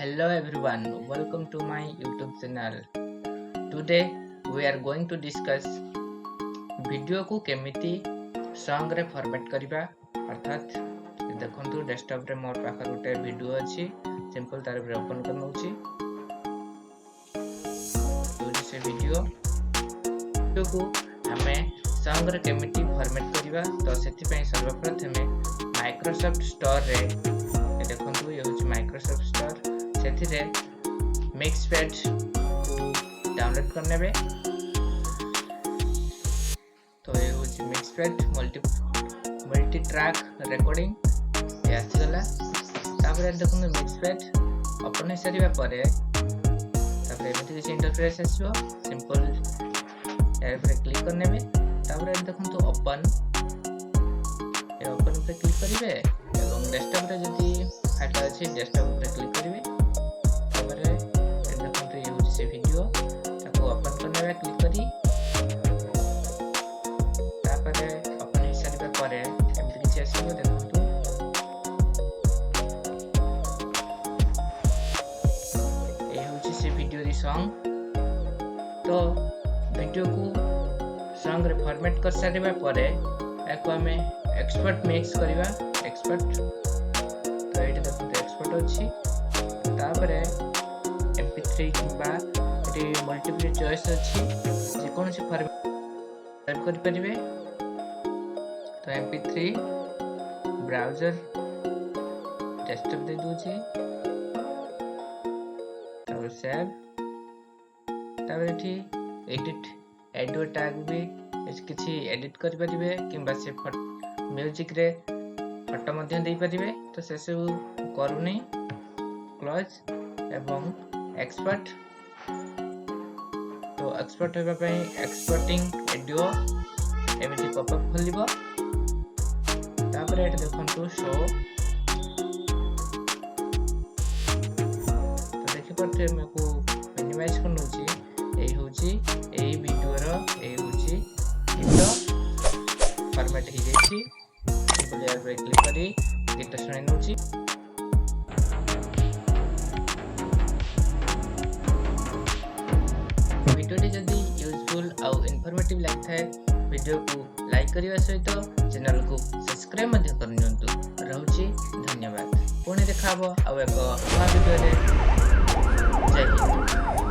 Hello everyone, welcome to my YouTube channel. Today we are going to discuss video को केमिति song रे format करिबा अर्थात देखंतु डेस्कटॉप रे मोर पाखर गोटे वीडियो अछि सिंपल तार रे ओपन करनउछि से वीडियो को हमें सॉन्ग रे केमिति फॉर्मेट करिबा तो सेति पई सर्वप्रथमे माइक्रोसॉफ्ट स्टोर रे देखंतु ये होछि माइक्रोसॉफ्ट स्टोर सेति रे मिक्सपैड को डाउनलोड करनेबे तो ये होछि मिक्सपैड मल्टी ट्रैक रिकॉर्डिंग ये आसी गला तापर देखंतु मिक्सपैड ओपन हेसरिबा परे तापर एमिति किछि इंटरफेस आसीबो सिंपल यार पे क्लिक करनेबे तापर देखंतु ओपन ये ओपन पे क्लिक करिवे एवं डेस्कटॉप रे जदी फाइल अछि डेस्कटॉप पे क्लिक करिवे तापर देखंतु ये होछि से वीडियो ताको ओपन करनेबे क्लिक करी तापर ओपन हेसरिबा परे एमिति किछि आसीबो देखंतु ये होछि से वीडियो री सॉन्ग तो वीडियो को सॉन्ग रे फॉर्मेट कर सारिबा परे एको हमें एक्सपोर्ट मिक्स करिबा एक्सपोर्ट तो एटा देखो एक्सपोर्ट अछि तापरे mp3 किबा एटी मल्टीपल चॉइस अछि जे कोन से फॉर्मेट टाइप कर परिबे तो mp3 ब्राउज़र डेस्कटॉप दे दोछि तो सेव तापर एठी एडिट एडियो टैग भी किसी एडिट कर परिबे किंबा से म्यूजिक रे फोटो मध्य दे परिबे तो से सब करूनी क्लोज एवं एक्सपोर्ट तो एक्सपोर्ट होबा पई एक्सपोर्टिंग ऑडियो एमिति पॉपअप खोलिबो तापर एटा देखंतु शो तो देखि परथे मेको मिनिमाइज करनोची एई होची एई वीडियो रो एई होची गीत फॉर्मेट ही जाईची सिंपल यार पे क्लिक करी गीत सुनै नोची वीडियो जदी यूजफुल आउ इन्फॉर्मेटिव लागथाय वीडियो को लाइक करिवा सहित चैनल को सब्सक्राइब मध्य करनियंतु रहउची धन्यवाद पुणी देखाबो आउ एको नवा वीडियो रे जय हिंद।